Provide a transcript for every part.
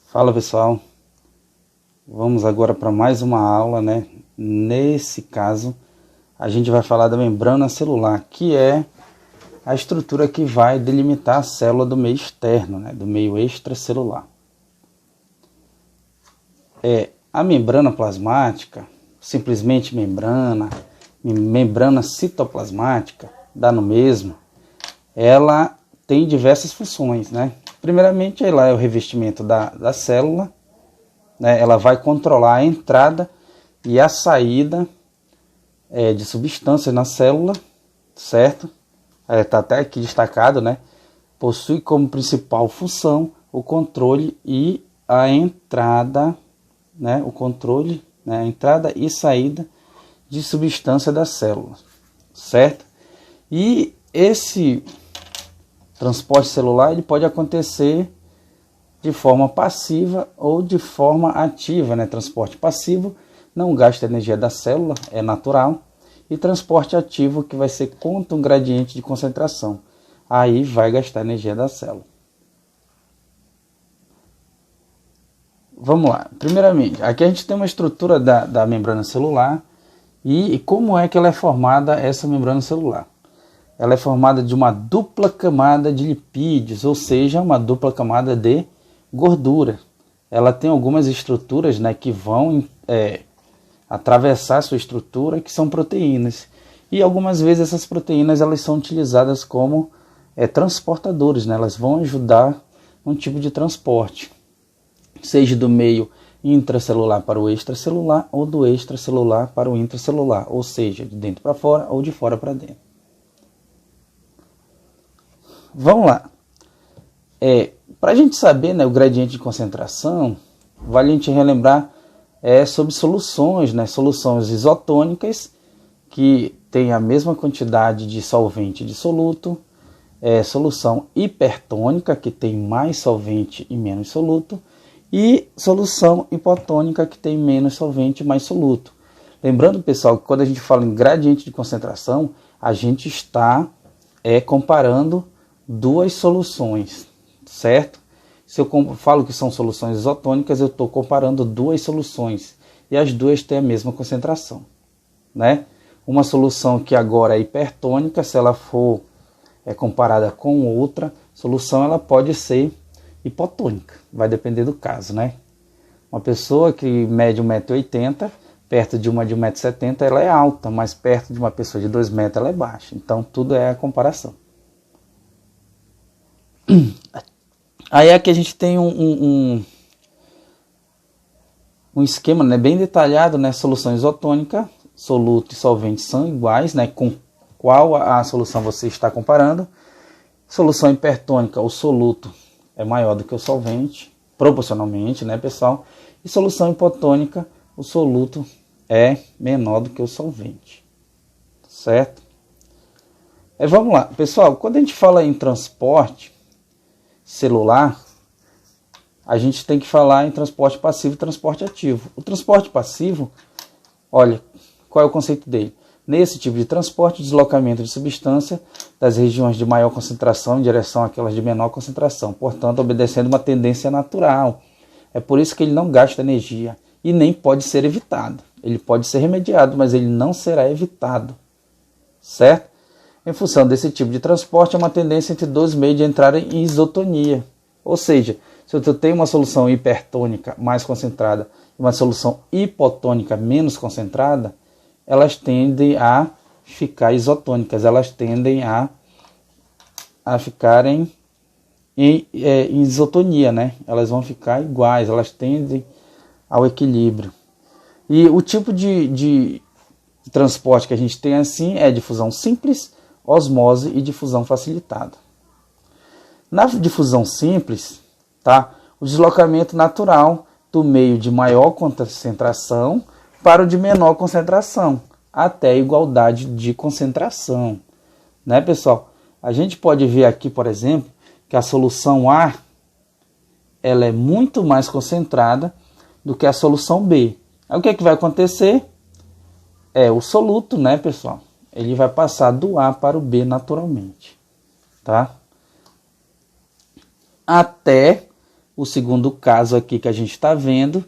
Fala pessoal, vamos agora para mais uma aula, né? Nesse caso, a gente vai falar da membrana celular, que é a estrutura que vai delimitar a célula do meio externo, né? Do meio extracelular. A membrana plasmática, simplesmente membrana citoplasmática, dá no mesmo, ela tem diversas funções, né? Primeiramente, ela é o revestimento da célula, né? Ela vai controlar a entrada e a saída de substâncias na célula, certo? Está até aqui destacado, né? Possui como principal função o controle e a entrada, né? O controle, né? A entrada e saída de substância da célula, certo? E esse transporte celular ele pode acontecer de forma passiva ou de forma ativa, né? Transporte passivo não gasta energia da célula, é natural, e transporte ativo que vai ser contra um gradiente de concentração, aí vai gastar energia da célula. Vamos lá, primeiramente, aqui a gente tem uma estrutura da membrana celular e como é que ela é formada, essa membrana celular. Ela é formada de uma dupla camada de lipídios, ou seja, uma dupla camada de gordura. Ela tem algumas estruturas, né, que vão atravessar a sua estrutura, que são proteínas. E algumas vezes essas proteínas elas são utilizadas como transportadores, né? Elas vão ajudar um tipo de transporte, seja do meio intracelular para o extracelular ou do extracelular para o intracelular, ou seja, de dentro para fora ou de fora para dentro. Vamos lá. Para a gente saber, né, o gradiente de concentração, vale a gente relembrar sobre soluções, né, soluções isotônicas, que tem a mesma quantidade de solvente e de soluto, solução hipertônica, que tem mais solvente e menos soluto, e solução hipotônica, que tem menos solvente e mais soluto. Lembrando, pessoal, que quando a gente fala em gradiente de concentração, a gente está comparando duas soluções, certo? Se eu falo que são soluções isotônicas, eu estou comparando duas soluções e as duas têm a mesma concentração, né? Uma solução que agora é hipertônica, se ela for comparada com outra solução, ela pode ser hipotônica, vai depender do caso, né? Uma pessoa que mede 1,80 m, perto de uma de 1,70 m, ela é alta, mas perto de uma pessoa de 2 metros ela é baixa. Então tudo é a comparação. Aí aqui a gente tem um esquema, né, bem detalhado, né? Solução isotônica, soluto e solvente são iguais, né? Com qual a solução você está comparando. Solução hipertônica, o soluto é maior do que o solvente, proporcionalmente, né, pessoal? E solução hipotônica, o soluto é menor do que o solvente, certo? Vamos lá, pessoal, quando a gente fala em transporte celular, a gente tem que falar em transporte passivo e transporte ativo. O transporte passivo, olha, qual é o conceito dele? Nesse tipo de transporte, deslocamento de substância das regiões de maior concentração em direção àquelas de menor concentração, portanto, obedecendo uma tendência natural. É por isso que ele não gasta energia e nem pode ser evitado. Ele pode ser remediado, mas ele não será evitado, certo? Em função desse tipo de transporte, é uma tendência entre dois meios de entrarem em isotonia. Ou seja, se eu tenho uma solução hipertônica mais concentrada e uma solução hipotônica menos concentrada, elas tendem a ficar isotônicas, elas tendem a ficarem em isotonia, né? Elas vão ficar iguais, elas tendem ao equilíbrio. E o tipo de transporte que a gente tem assim é difusão simples, osmose e difusão facilitada. Na difusão simples, tá? O deslocamento natural do meio de maior concentração para o de menor concentração, até a igualdade de concentração, né, pessoal? A gente pode ver aqui, por exemplo, que a solução A ela é muito mais concentrada do que a solução B. Aí o que vai acontecer? O soluto, né, pessoal? Ele vai passar do A para o B naturalmente, tá? Até o segundo caso aqui que a gente está vendo,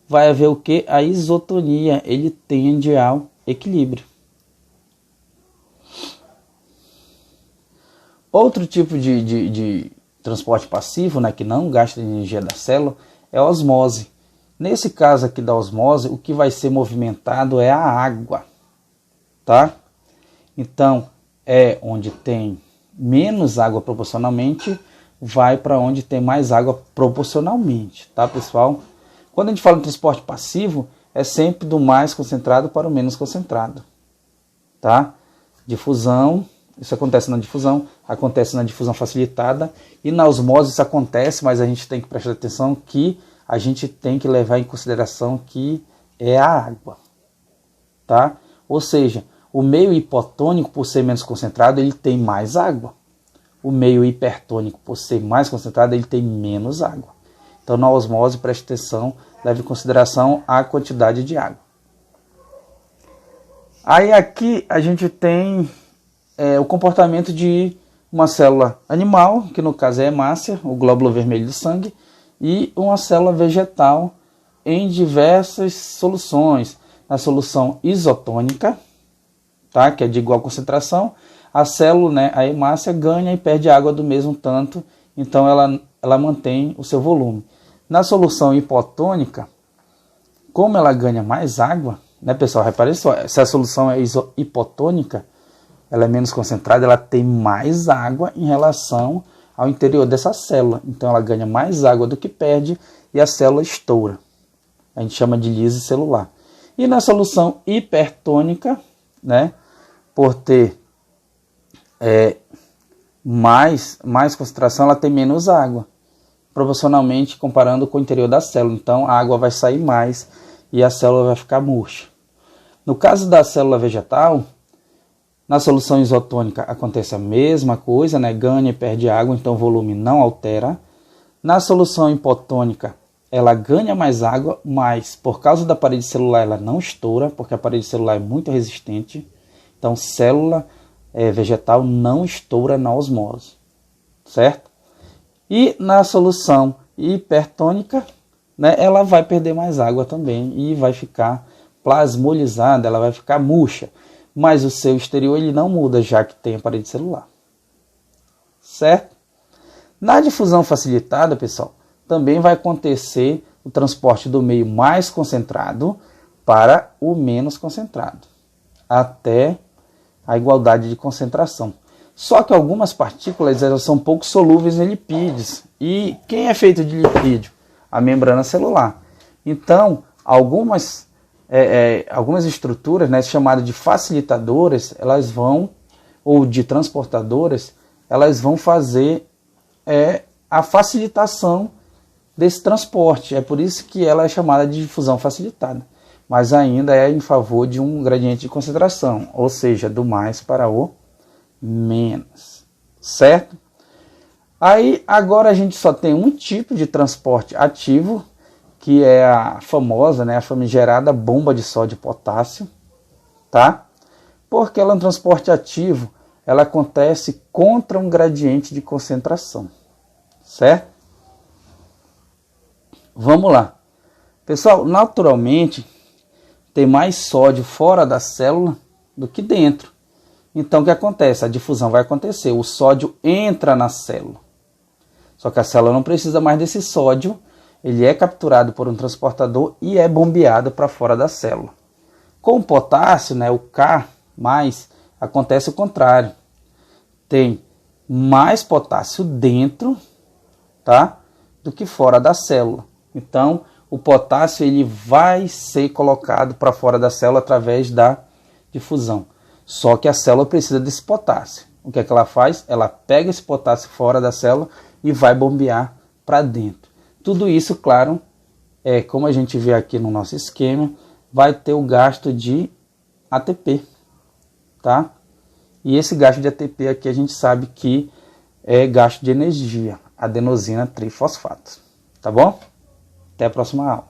vai haver o que? A isotonia, ele tende ao equilíbrio. Outro tipo de transporte passivo, né, que não gasta energia da célula, é a osmose. Nesse caso aqui da osmose, o que vai ser movimentado é a água, tá? Então, é onde tem menos água proporcionalmente, vai para onde tem mais água proporcionalmente, tá, pessoal? Quando a gente fala em transporte passivo, é sempre do mais concentrado para o menos concentrado, tá? Difusão, isso acontece na difusão, acontece na difusão facilitada, e na osmose isso acontece, mas a gente tem que prestar atenção que a gente tem que levar em consideração que é a água, tá? Ou seja, o meio hipotônico, por ser menos concentrado, ele tem mais água. O meio hipertônico, por ser mais concentrado, ele tem menos água. Então, na osmose, preste atenção, leve em consideração a quantidade de água. Aí aqui a gente tem o comportamento de uma célula animal, que no caso é a hemácia, o glóbulo vermelho do sangue, e uma célula vegetal em diversas soluções. Na solução isotônica, tá, que é de igual concentração, a célula, né, a hemácia, ganha e perde água do mesmo tanto, então ela mantém o seu volume. Na solução hipotônica, como ela ganha mais água, né, pessoal, repare só, se a solução é hipotônica, ela é menos concentrada, ela tem mais água em relação ao interior dessa célula. Então ela ganha mais água do que perde e a célula estoura. A gente chama de lise celular. E na solução hipertônica, né, por ter mais concentração, ela tem menos água, proporcionalmente comparando com o interior da célula. Então a água vai sair mais e a célula vai ficar murcha. No caso da célula vegetal, na solução isotônica acontece a mesma coisa, né? Ganha e perde água, então o volume não altera. Na solução hipotônica, ela ganha mais água, mas por causa da parede celular ela não estoura, porque a parede celular é muito resistente. Então, célula vegetal não estoura na osmose, certo? E na solução hipertônica, né, ela vai perder mais água também e vai ficar plasmolizada, ela vai ficar murcha. Mas o seu exterior ele não muda, já que tem a parede celular, certo? Na difusão facilitada, pessoal, também vai acontecer o transporte do meio mais concentrado para o menos concentrado, até a igualdade de concentração. Só que algumas partículas elas são pouco solúveis em lipídios. E quem é feito de lipídio? A membrana celular. Então, algumas estruturas, né, chamadas de facilitadoras, elas vão, ou de transportadoras, elas vão fazer a facilitação desse transporte. É por isso que ela é chamada de difusão facilitada. Mas ainda é em favor de um gradiente de concentração, ou seja, do mais para o menos, certo? Aí agora a gente só tem um tipo de transporte ativo, que é a famosa, né, a famigerada bomba de sódio e potássio, tá? Porque ela é um transporte ativo, ela acontece contra um gradiente de concentração, certo? Vamos lá. Pessoal, naturalmente, tem mais sódio fora da célula do que dentro. Então, o que acontece? A difusão vai acontecer, o sódio entra na célula. Só que a célula não precisa mais desse sódio, ele é capturado por um transportador e é bombeado para fora da célula. Com o potássio, né, o K+, acontece o contrário. Tem mais potássio dentro, tá, do que fora da célula. Então, o potássio ele vai ser colocado para fora da célula através da difusão. Só que a célula precisa desse potássio. O que é que ela faz? Ela pega esse potássio fora da célula e vai bombear para dentro. Tudo isso, claro, como a gente vê aqui no nosso esquema, vai ter o gasto de ATP, tá? E esse gasto de ATP aqui a gente sabe que é gasto de energia, adenosina trifosfato, tá bom? Até a próxima aula.